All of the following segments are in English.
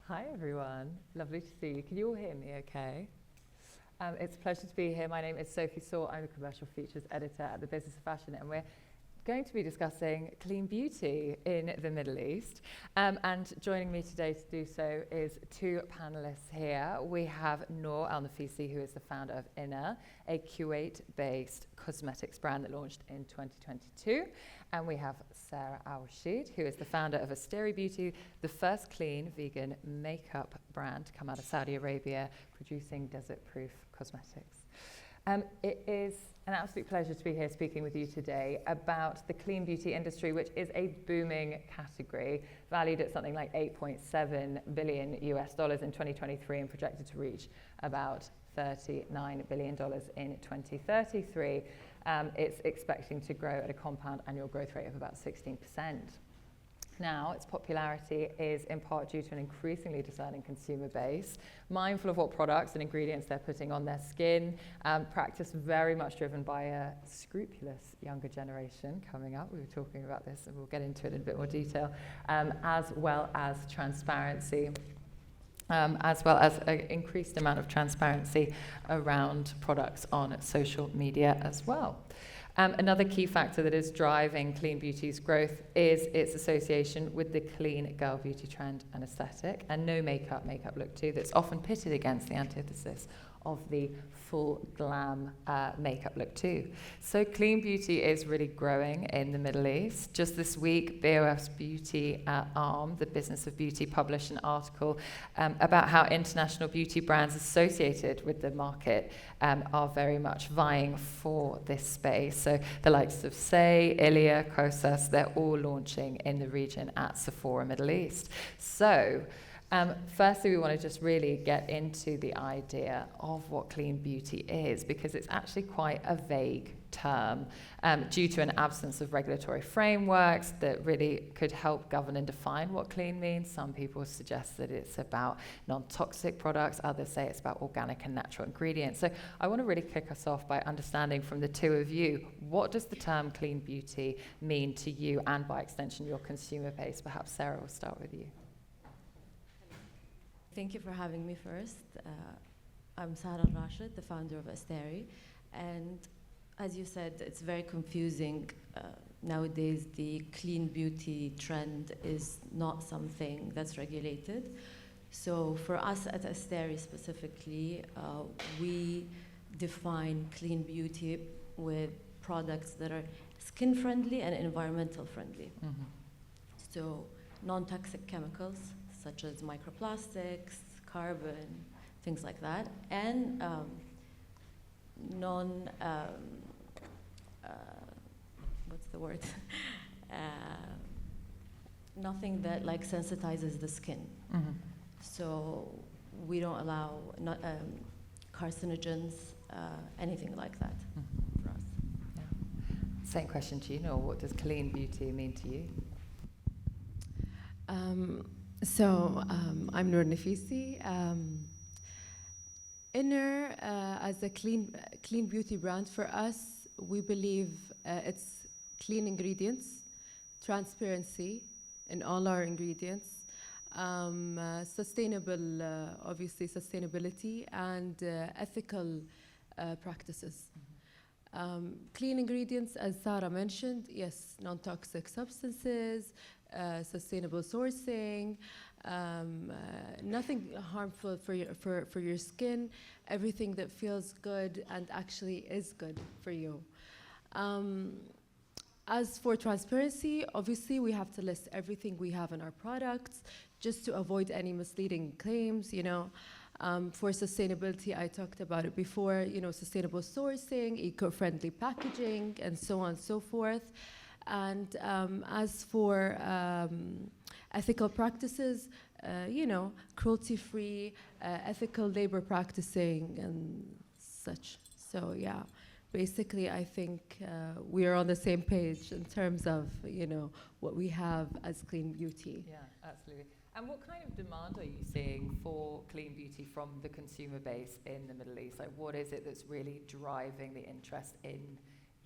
Hi everyone, lovely to see you. Can you all hear me okay? It's a pleasure to be here. My name is Sophie SOAR. I'm a commercial features editor at the Business of Fashion, and we're going to be discussing clean beauty in the Middle East. And joining me today to do so is two panelists here. We have NOOR al-NAFISI, who is the founder of NOOR, a Kuwait-based cosmetics brand that launched in 2022. And we have Sarah al-Rasheed, who is the founder of Asteri Beauty, the first clean vegan makeup brand to come out of Saudi Arabia, producing desert-proof cosmetics. It is an absolute pleasure to be here speaking with you today about the clean beauty industry, which is a booming category, valued at something like $8.7 billion in 2023 and projected to reach about $39 billion in 2033. It's expecting to grow at a compound annual growth rate of about 16%. Now, its popularity is in part due to an increasingly discerning consumer base, mindful of what products and ingredients they're putting on their skin, practice very much driven by a scrupulous younger generation coming up. We were talking about this, and we'll get into it in a bit more detail, as well as transparency. As well as an increased amount of transparency around products on social media as well. Another key factor that is driving clean beauty's growth is its association with the clean girl beauty trend and aesthetic, and no makeup look too, that's often pitted against the antithesis of the full glam makeup look too. So clean beauty is really growing in the Middle East. Just this week, BOF's beauty arm, the Business of Beauty, published an article about how international beauty brands associated with the market are very much vying for this space. So the likes of Say, Ilia, Kosas, they're all launching in the region at Sephora Middle East. So firstly, we want to just really get into the idea of what clean beauty is, because it's actually quite a vague term due to an absence of regulatory frameworks that really could help govern and define what clean means. Some people suggest that it's about non-toxic products, others say it's about organic and natural ingredients. So I want to really kick us off by understanding from the two of you, what does the term clean beauty mean to you and by extension your consumer base? Perhaps Sarah, will start with you. Thank you for having me first. I'm Sarah al-Rasheed, the founder of Asteri. And as you said, it's very confusing. Nowadays, the clean beauty trend is not something that's regulated. So for us at Asteri specifically, we define clean beauty with products that are skin friendly and environmental friendly. Mm-hmm. So non-toxic chemicals, such as microplastics, carbon, things like that, and what's the word? Nothing that like sensitizes the skin. Mm-hmm. So we don't allow carcinogens, anything like that for us. Yeah. Same question to you, Noor. What does clean beauty mean to you? I'm NOOR al-NAFISI. NOOR, as a clean beauty brand, for us, we believe it's clean ingredients, transparency in all our ingredients, sustainable, obviously sustainability, and ethical practices. Mm-hmm. Clean ingredients, as Sarah mentioned, yes, non-toxic substances, sustainable sourcing, nothing harmful for your skin, everything that feels good and actually is good for you. As for transparency, obviously we have to list everything we have in our products just to avoid any misleading claims, you know. For sustainability, I talked about it before, you know, sustainable sourcing, eco-friendly packaging, and so on and so forth. And as for ethical practices, you know, cruelty-free, ethical labor practicing and such. So yeah, basically I think we are on the same page in terms of, you know, what we have as clean beauty. Yeah, absolutely. And what kind of demand are you seeing for clean beauty from the consumer base in the Middle East? Like, what is it that's really driving the interest in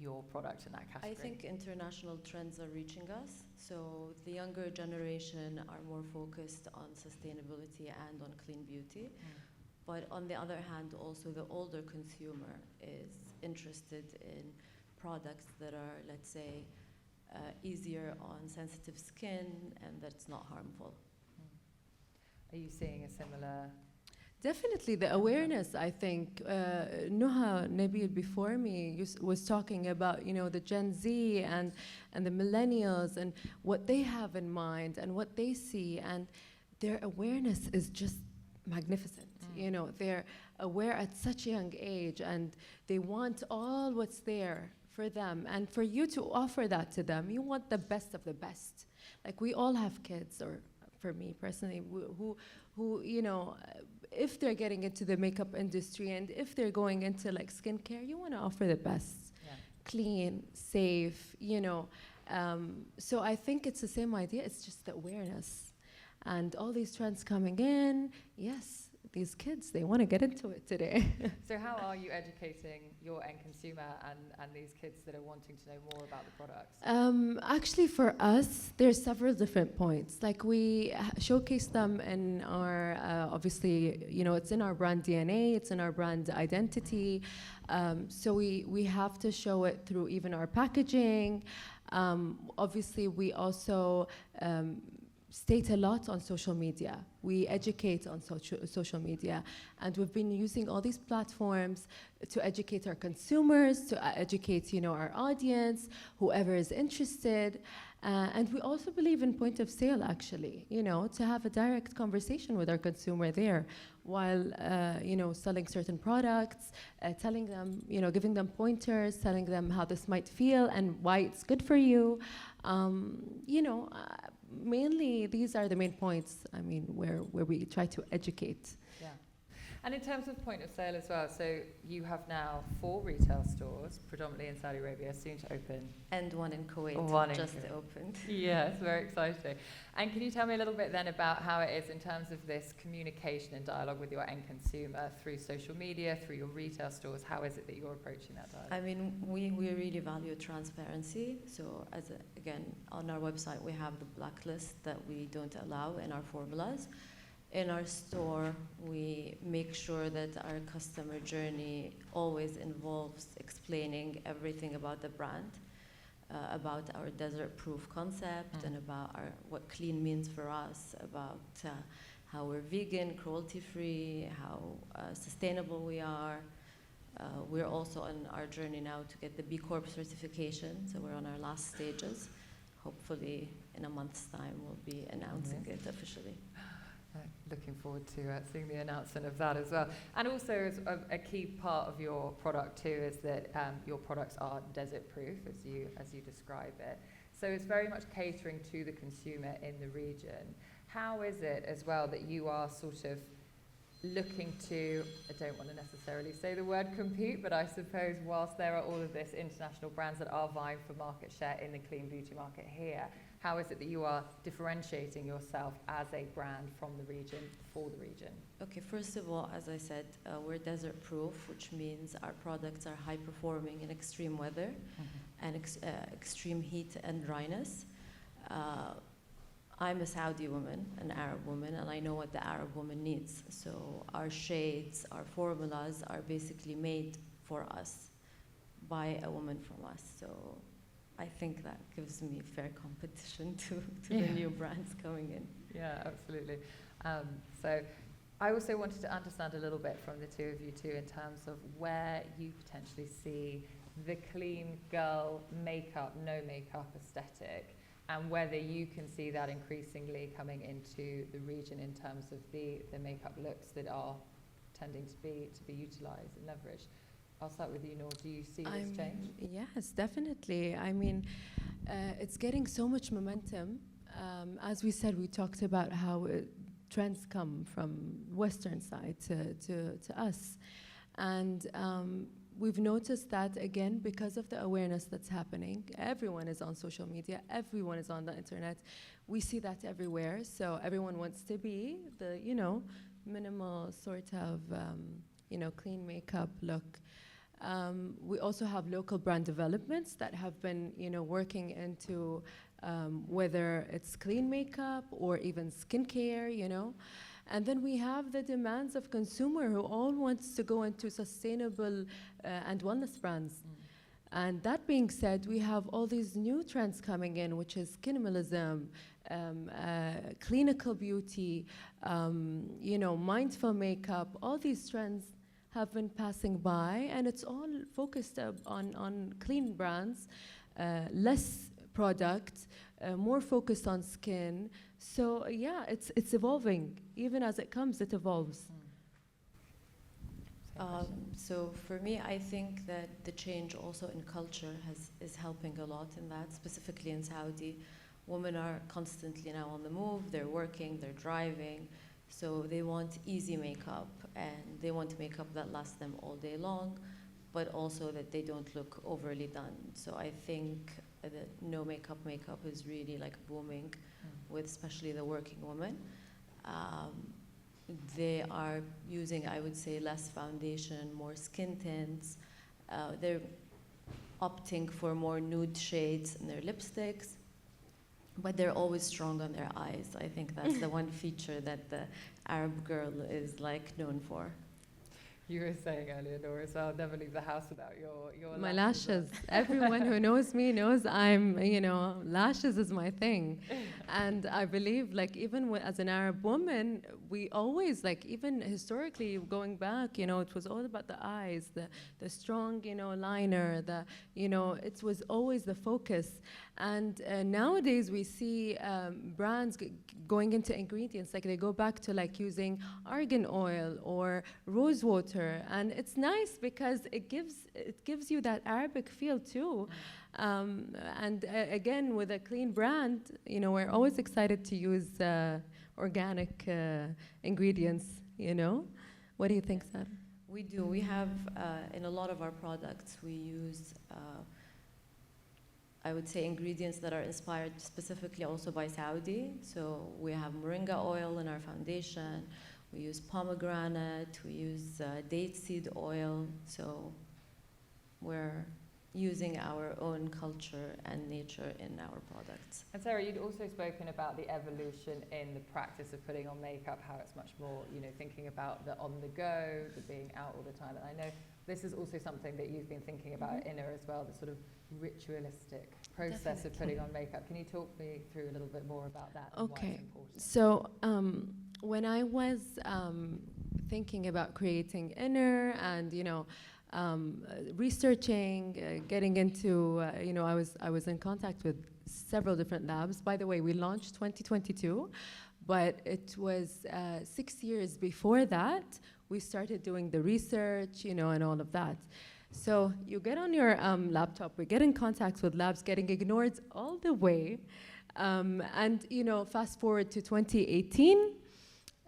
your product in that category? I think international trends are reaching us. So the younger generation are more focused on sustainability and on clean beauty. But on the other hand, also the older consumer is interested in products that are, let's say, easier on sensitive skin and that's not harmful. Are you seeing a similar? Definitely the awareness, I think. Nuha Nabil before me was talking about, you know, the Gen Z and the millennials and what they have in mind and what they see, and their awareness is just magnificent. You know, they're aware at such a young age and they want all what's there for them. And for you to offer that to them, you want the best of the best. Like we all have kids, or for me personally, who you know, if they're getting into the makeup industry and if they're going into like skincare, you want to offer the best, clean, safe, you know. So I think it's the same idea. It's just the awareness and all these trends coming in. Yes, these kids, they want to get into it today. So how are you educating your end consumer and these kids that are wanting to know more about the products? Actually, for us, there's several different points. Like we showcase them in our, obviously, you know, it's in our brand DNA, it's in our brand identity. So we have to show it through even our packaging. Obviously, we also state a lot on social media. We educate on social media, and we've been using all these platforms to educate our consumers, to educate, you know, our audience, whoever is interested. And we also believe in point of sale, actually, you know, to have a direct conversation with our consumer there while, you know, selling certain products, telling them, you know, giving them pointers, telling them how this might feel and why it's good for you. You know, mainly these are the main points, I mean, where we try to educate. Yeah. And in terms of point of sale as well, so you have now 4 retail stores, predominantly in Saudi Arabia, soon to open. And one in Kuwait, just opened. Yes, very exciting. And can you tell me a little bit then about how it is in terms of this communication and dialogue with your end consumer through social media, through your retail stores? How is it that you're approaching that dialogue? I mean, we really value transparency. So again, on our website, we have the blacklist that we don't allow in our formulas. In our store, we make sure that our customer journey always involves explaining everything about the brand, about our desert-proof concept, and about what clean means for us, about how we're vegan, cruelty-free, how sustainable we are. We're also on our journey now to get the B Corp certification, so we're on our last stages. Hopefully, in a month's time, we'll be announcing it officially. Looking forward to seeing the announcement of that as well. And also, as a key part of your product too is that your products are desert-proof, as you describe it. So it's very much catering to the consumer in the region. How is it as well that you are sort of looking to, I don't want to necessarily say the word compete, but I suppose whilst there are all of this international brands that are vying for market share in the clean beauty market here, how is it that you are differentiating yourself as a brand from the region, for the region? Okay, first of all, as I said, we're desert proof, which means our products are high performing in extreme weather and extreme heat and dryness. I'm a Saudi woman, an Arab woman, and I know what the Arab woman needs. So our shades, our formulas are basically made for us by a woman from us. So I think that gives me fair competition to the new brands coming in. Yeah, absolutely. So I also wanted to understand a little bit from the two of you too in terms of where you potentially see the clean girl makeup, no makeup aesthetic, and whether you can see that increasingly coming into the region in terms of the makeup looks that are tending to be utilised and leveraged. I'll start with you, Noor. Do you see this change? Yes, definitely. I mean, it's getting so much momentum. As we said, we talked about how trends come from Western side to us. And we've noticed that, again, because of the awareness that's happening. Everyone is on social media. Everyone is on the internet. We see that everywhere. So everyone wants to be the, you know, minimal sort of, you know, clean makeup look. We also have local brand developments that have been, working into whether it's clean makeup or even skincare. And then we have the demands of consumer who all wants to go into sustainable and wellness brands. And that being said, we have all these new trends coming in, which is minimalism, clinical beauty, mindful makeup. All these trends have been passing by, and it's all focused on clean brands, less product, more focused on skin. So yeah, it's evolving. Even as it comes, it evolves. So for me, I think that the change also in culture is helping a lot in that, specifically in Saudi. Women are constantly now on the move, they're working, they're driving, so they want easy makeup, and they want makeup that lasts them all day long, but also that they don't look overly done. So I think that no makeup is really like booming with especially the working woman. They are using, I would say, less foundation, more skin tints. They're opting for more nude shades in their lipsticks, but they're always strong on their eyes. I think that's the one feature that the Arab girl is like known for. You were saying earlier, Noor, as well, never leave the house without your My lashes. Everyone who knows me knows lashes is my thing. And I believe, like, even as an Arab woman, we always, like, even historically going back, it was all about the eyes, the strong, liner, it was always the focus. And nowadays we see brands going into ingredients, like they go back to like using argan oil or rose water, and it's nice because it gives you that Arabic feel too. And again, with a clean brand, we're always excited to use organic ingredients. What do you think, Sarah? We do. We have in a lot of our products we use. I would say ingredients that are inspired specifically also by Saudi. So we have moringa oil in our foundation. We use pomegranate. We use date seed oil. So we're using our own culture and nature in our products. And Sarah, you'd also spoken about the evolution in the practice of putting on makeup, how it's much more, thinking about the on the go, the being out all the time. And I know this is also something that you've been thinking about at Inner as well, the sort of ritualistic process of putting on makeup. Can you talk me through a little bit more about that? Okay. And why it's So important? when I was thinking about creating Inner and, researching, getting into, I was in contact with several different labs. By the way, we launched 2022, but it was 6 years before that we started doing the research, and all of that. So you get on your laptop, we get in contact with labs, getting ignored all the way. And, fast forward to 2018,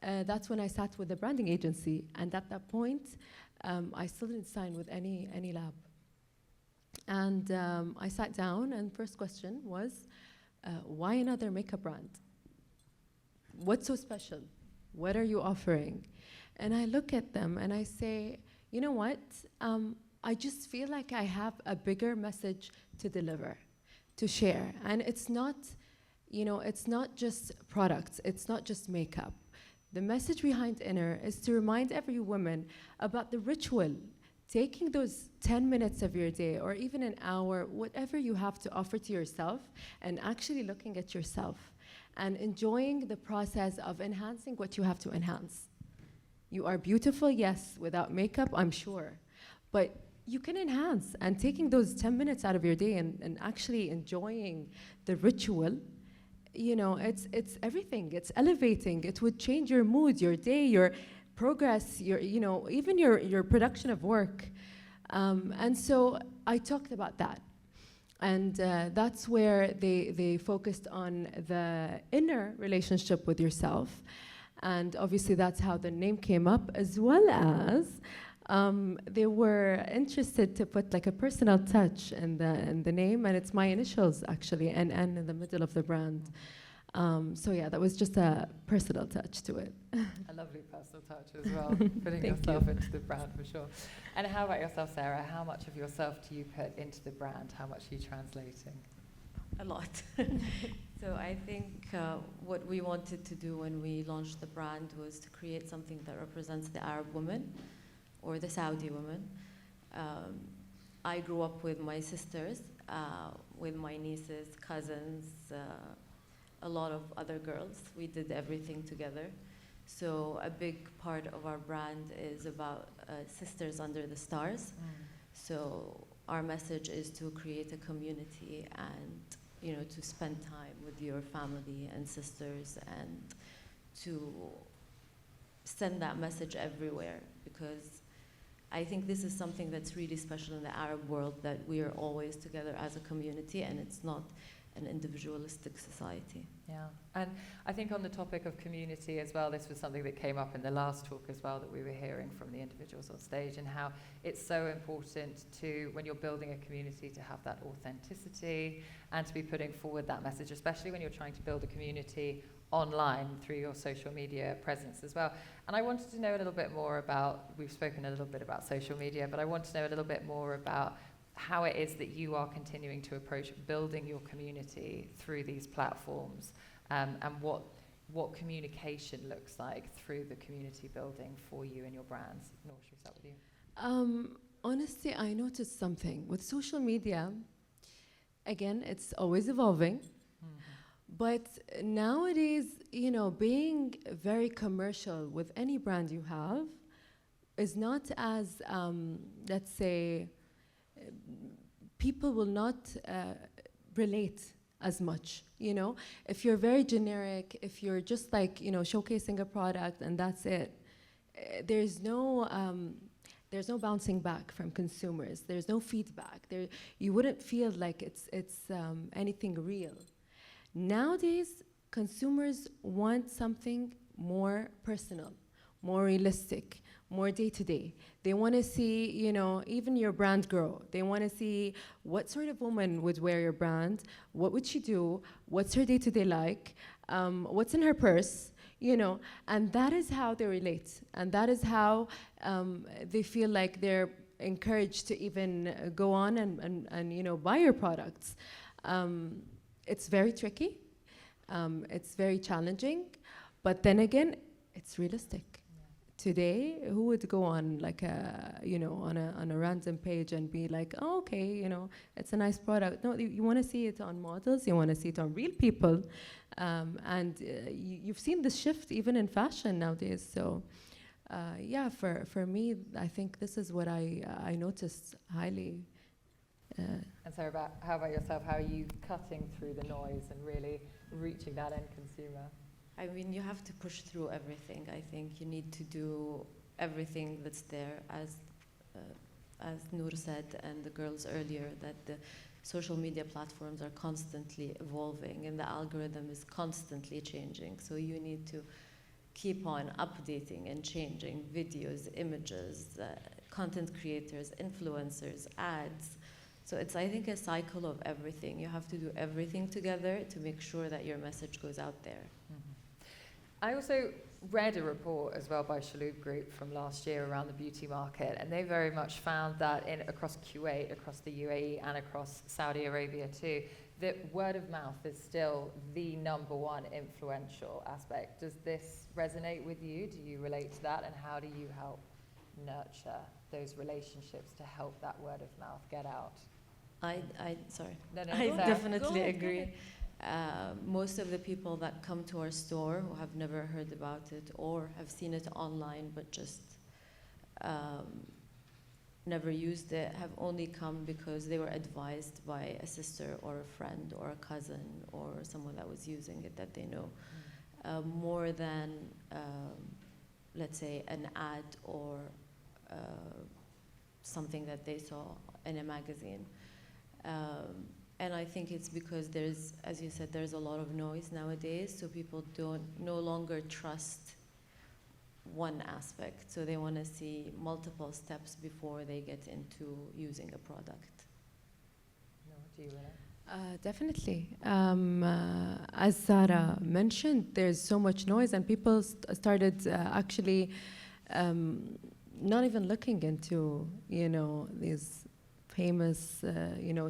that's when I sat with the branding agency. And at that point, I still didn't sign with any lab. And I sat down, and first question was, why another makeup brand? What's so special? What are you offering? And I look at them and I say, you know what? I just feel like I have a bigger message to deliver, to share. And it's not, it's not just products, it's not just makeup. The message behind Inner is to remind every woman about the ritual, taking those 10 minutes of your day or even an hour, whatever you have to offer to yourself, and actually looking at yourself and enjoying the process of enhancing what you have to enhance. You are beautiful, yes, without makeup, I'm sure. But you can enhance, and taking those 10 minutes out of your day and actually enjoying the ritual, it's everything. It's elevating. It would change your mood, your day, your progress, even your production of work. And so I talked about that. And that's where they focused on the inner relationship with yourself. And obviously that's how the name came up, as well as they were interested to put like a personal touch in the name, and it's my initials actually, and in the middle of the brand. So yeah, that was just a personal touch to it. A lovely personal touch as well, putting Thank yourself you. into the brand for sure. And how about yourself, Sarah? How much of yourself do you put into the brand? How much are you translating? A lot. So I think what we wanted to do when we launched the brand was to create something that represents the Arab woman or the Saudi woman. I grew up with my sisters, with my nieces, cousins, a lot of other girls. We did everything together. So a big part of our brand is about sisters under the stars. So our message is to create a community and, you know, to spend time with your family and sisters and to send that message everywhere, because I think this is something that's really special in the Arab world, that we are always together as a community and it's not an individualistic society. Yeah, and I think on the topic of community as well, this was something that came up in the last talk as well that we were hearing from the individuals on stage, and how it's so important to, when you're building a community, to have that authenticity and to be putting forward that message, especially when you're trying to build a community online through your social media presence as well. And I wanted to know a little bit more about, we've spoken a little bit about social media, but I want to know a little bit more about how it is that you are continuing to approach building your community through these platforms, and what communication looks like through the community building for you and your brands. Noor, should we start with you? Honestly, I noticed something with social media. Again, it's always evolving. But nowadays, you know, being very commercial with any brand you have is not as, let's say, people will not relate as much, you know? If you're very generic, if you're just like, you know, showcasing a product and that's it, there's no bouncing back from consumers. There's no feedback. You wouldn't feel like it's anything real. Nowadays, consumers want something more personal, more realistic, more day-to-day. They want to see, you know, even your brand grow. They want to see what sort of woman would wear your brand, what would she do, what's her day-to-day like, what's in her purse, you know, and that is how they relate. And that is how they feel like they're encouraged to even go on and you know, buy your products. It's very tricky, it's very challenging, but then again, it's realistic. Today, who would go on like a, you know, on a random page and be like, oh, okay, you know, it's a nice product. No, you want to see it on models, you want to see it on real people, and you've seen the shift even in fashion nowadays. So, yeah, for me, I think this is what I noticed highly. And Sarah, how about yourself? How are you cutting through the noise and really reaching that end consumer? I mean, you have to push through everything. I think you need to do everything that's there, as Noor said and the girls earlier, that the social media platforms are constantly evolving and the algorithm is constantly changing. So you need to keep on updating and changing videos, images, content creators, influencers, ads. So it's, I think, a cycle of everything. You have to do everything together to make sure that your message goes out there. I also read a report as well by Shaloub Group from last year around the beauty market, and they very much found that across Kuwait, across the UAE, and across Saudi Arabia too, that word of mouth is still the #1 influential aspect. Does this resonate with you? Do you relate to that? And how do you help nurture those relationships to help that word of mouth get out? Sorry. No, I Sarah. definitely agree. Most of the people that come to our store who have never heard about it or have seen it online but just never used it have only come because they were advised by a sister or a friend or a cousin or someone that was using it that they know, more than, let's say, an ad or something that they saw in a magazine. And I think it's because there's, as you said, there's a lot of noise nowadays, so people no longer trust one aspect. So they want to see multiple steps before they get into using a product. No, do you want Definitely. As Sarah mentioned, there's so much noise, and people started actually not even looking into, these famous,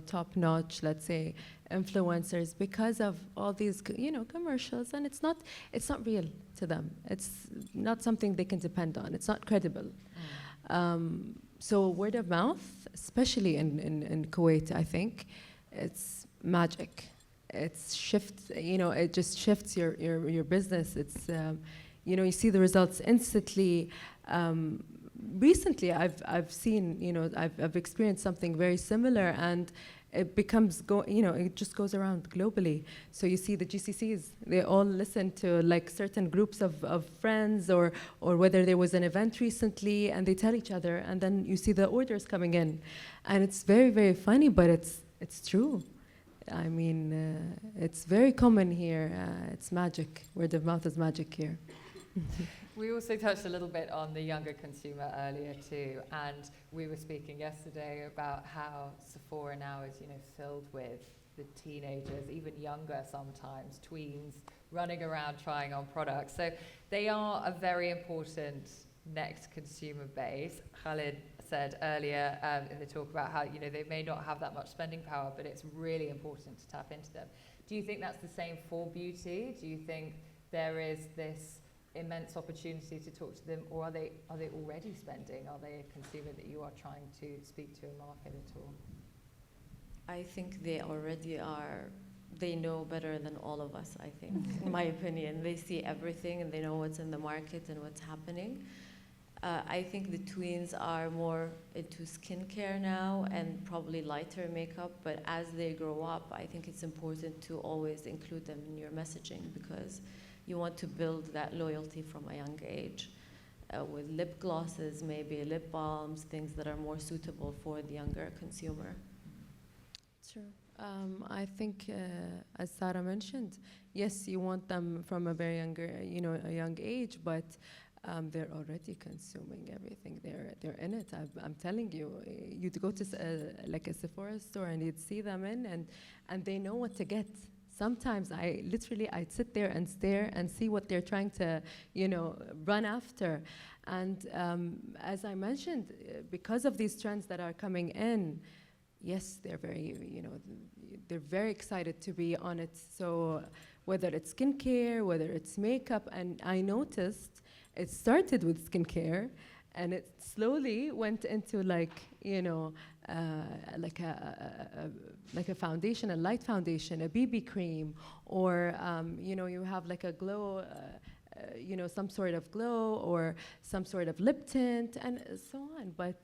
top-notch, let's say, influencers because of all these, commercials, and it's not real to them. It's not something they can depend on. It's not credible. So word of mouth, especially in Kuwait, I think, it's magic. It's it just shifts your business. It's, you see the results instantly. Recently, I've seen, I've experienced something very similar, and it becomes, it just goes around globally. So you see the GCCs, they all listen to like certain groups of friends, or whether there was an event recently, and they tell each other, and then you see the orders coming in. And it's very, very funny, but it's true. I mean, it's very common here. It's magic. Word of mouth is magic here. We also touched a little bit on the younger consumer earlier too, and we were speaking yesterday about how Sephora now is, filled with the teenagers, even younger sometimes, tweens, running around trying on products. So they are a very important next consumer base. Khalid said earlier in the talk about how, they may not have that much spending power, but it's really important to tap into them. Do you think that's the same for beauty? Do you think there is this immense opportunity to talk to them, or are they already spending? Are they a consumer that you are trying to speak to and market at all? I think they already are. They know better than all of us, I think, in my opinion. They see everything, and they know what's in the market and what's happening. I think the tweens are more into skincare now and probably lighter makeup, but as they grow up, I think it's important to always include them in your messaging, because you want to build that loyalty from a young age. With lip glosses, maybe lip balms, things that are more suitable for the younger consumer. True. I think, as Sarah mentioned, yes, you want them from a very a young age, but they're already consuming everything. They're in it. I'm telling you, you'd go to like a Sephora store and you'd see them and they know what to get. Sometimes I'd sit there and stare and see what they're trying to, run after. And as I mentioned, because of these trends that are coming in, yes, they're very excited to be on it. So whether it's skincare, whether it's makeup, and I noticed it started with skincare, and it slowly went into like a foundation, a light foundation, a BB cream, or you have like a glow, some sort of glow, or some sort of lip tint, and so on. But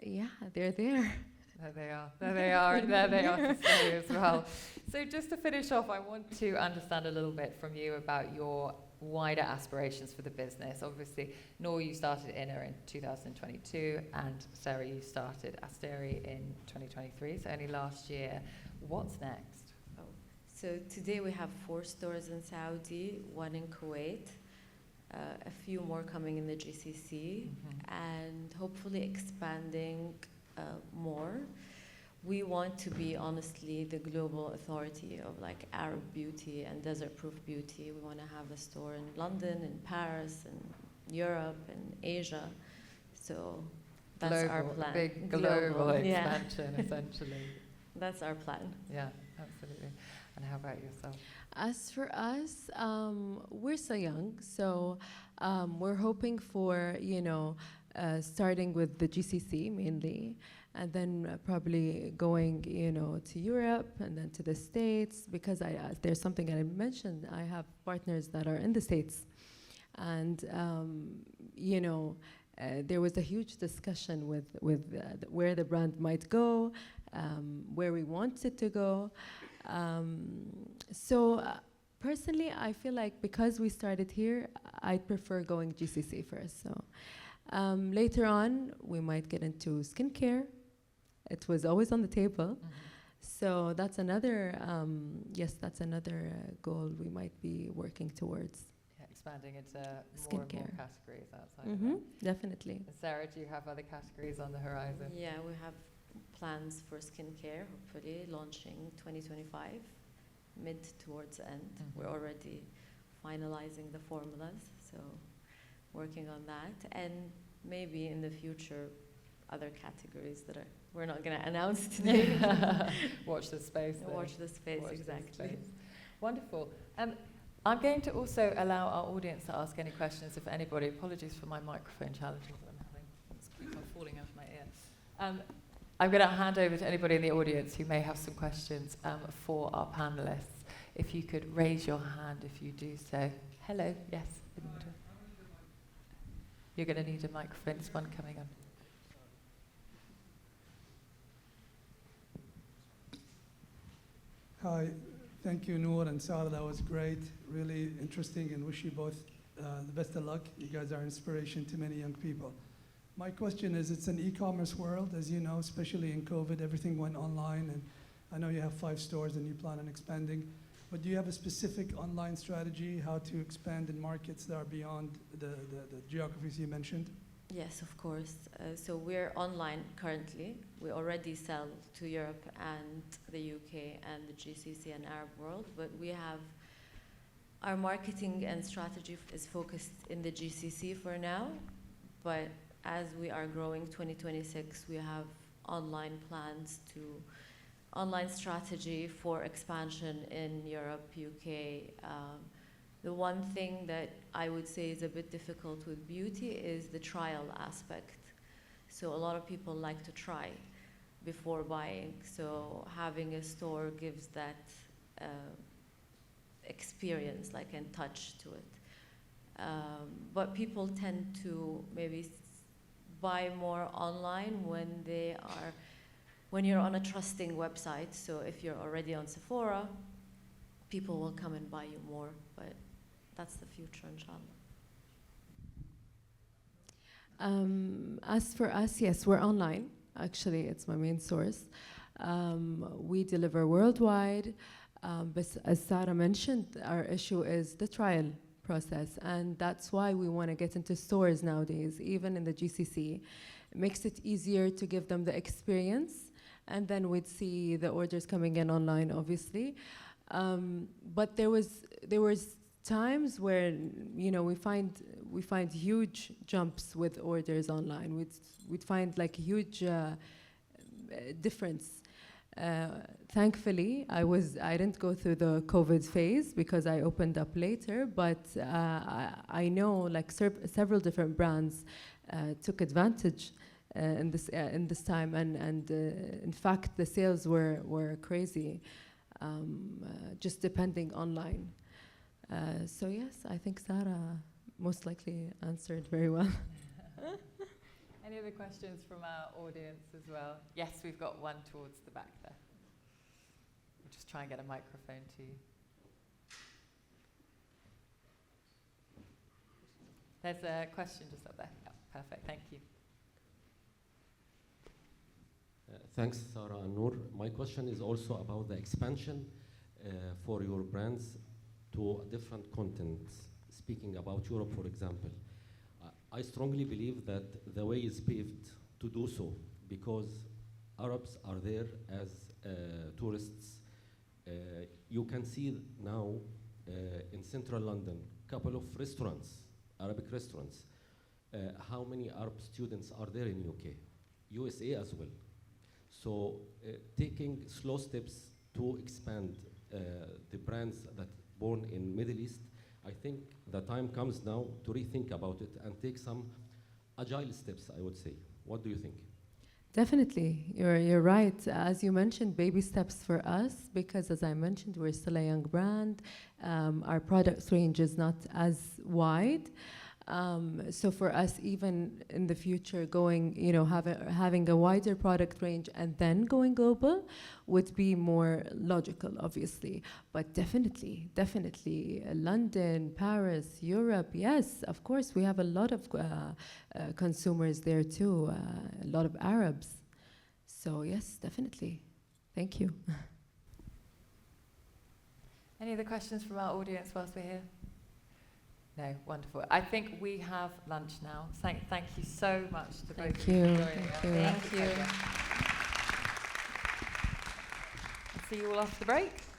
yeah, they're there. There they are. There they are, and there they are to stay as well. So just to finish off, I want to understand a little bit from you about your wider aspirations for the business. Obviously, Noor, you started Inner in 2022, and Sarah, you started Asteri in 2023, so only last year. What's next? So today we have 4 stores in Saudi, 1 in Kuwait, a few more coming in the GCC, and hopefully expanding more. We want to be, honestly, the global authority of like Arab beauty and desert-proof beauty. We want to have a store in London, in Paris, in Europe, and Asia. So that's global, our plan. Big global expansion, essentially. That's our plan. Yeah, absolutely. And how about yourself? As for us, we're so young, so we're hoping for, starting with the GCC mainly, and then probably going, to Europe and then to the States, because there's something that I mentioned. I have partners that are in the States, and there was a huge discussion with where the brand might go, where we want it to go. Personally, I feel like because we started here, I'd prefer going GCC first. So later on, we might get into skincare. It was always on the table. So that's another, that's another goal we might be working towards. Yeah, expanding into more and Skincare. more categories outside of that. Definitely. And Sarah, do you have other categories on the horizon? Yeah, we have plans for skincare, hopefully launching 2025, mid towards end. We're already finalizing the formulas, so working on that. And maybe in the future, other categories that we're not going to announce today. Watch the space. Watch the space, Watch exactly. the space. Wonderful. I'm going to also allow our audience to ask any questions if anybody. Apologies for my microphone challenges that I'm having. It's keeps on falling out of my ear. I'm going to hand over to anybody in the audience who may have some questions for our panelists. If you could raise your hand if you do so. Hello, yes. You're going to need a microphone. There's one coming on. Hi, thank you, Noor and Sarah. That was great, really interesting, and wish you both the best of luck. You guys are inspiration to many young people. My question is, it's an e-commerce world, as you know, especially in COVID, everything went online, and I know you have 5 stores and you plan on expanding, but do you have a specific online strategy, how to expand in markets that are beyond the geographies you mentioned? Yes, of course. So we're online currently. We already sell to Europe and the UK and the GCC and Arab world, but we have our marketing and strategy is focused in the GCC for now, but as we are growing 2026, we have online plans to online strategy for expansion in Europe, UK. The one thing that I would say is a bit difficult with beauty is the trial aspect. So a lot of people like to try before buying. So having a store gives that experience, like, and touch to it. But people tend to maybe buy more online when you're on a trusting website. So if you're already on Sephora, people will come and buy you more, but that's the future, inshallah. As for us, yes, we're online. Actually, it's my main source. We deliver worldwide, but as Sarah mentioned, our issue is the trial process, and that's why we want to get into stores nowadays, even in the GCC. It makes it easier to give them the experience, and then we'd see the orders coming in online, obviously. But there was times where, you know, we find huge jumps with orders online. We'd find like a huge difference. Thankfully, I didn't go through the COVID phase because I opened up later, but I know like several different brands took advantage in this time, and in fact the sales were crazy, just depending online. So yes, I think Sarah most likely answered very well. Any other questions from our audience as well? Yes, we've got one towards the back there. We'll just try and get a microphone to you. There's a question just up there. Oh, perfect, thank you. Thanks, Sarah and Noor. My question is also about the expansion for your brands to different continents. Speaking about Europe, for example, I strongly believe that the way is paved to do so because Arabs are there as tourists. You can see now in central London, couple of restaurants, Arabic restaurants. How many Arab students are there in UK? USA as well. So taking slow steps to expand the brands that born in Middle East, I think the time comes now to rethink about it and take some agile steps, I would say. What do you think? Definitely, you're right. As you mentioned, baby steps for us, because as I mentioned, we're still a young brand. Our product range is not as wide. So for us, even in the future, going, having a wider product range and then going global would be more logical, obviously. But definitely, London, Paris, Europe, yes, of course, we have a lot of consumers there too, a lot of Arabs. So yes, definitely. Thank you. Any other questions from our audience whilst we're here? No, wonderful. I think we have lunch now. Thank you so much to both of you for joining us. Thank you. see you all after the break.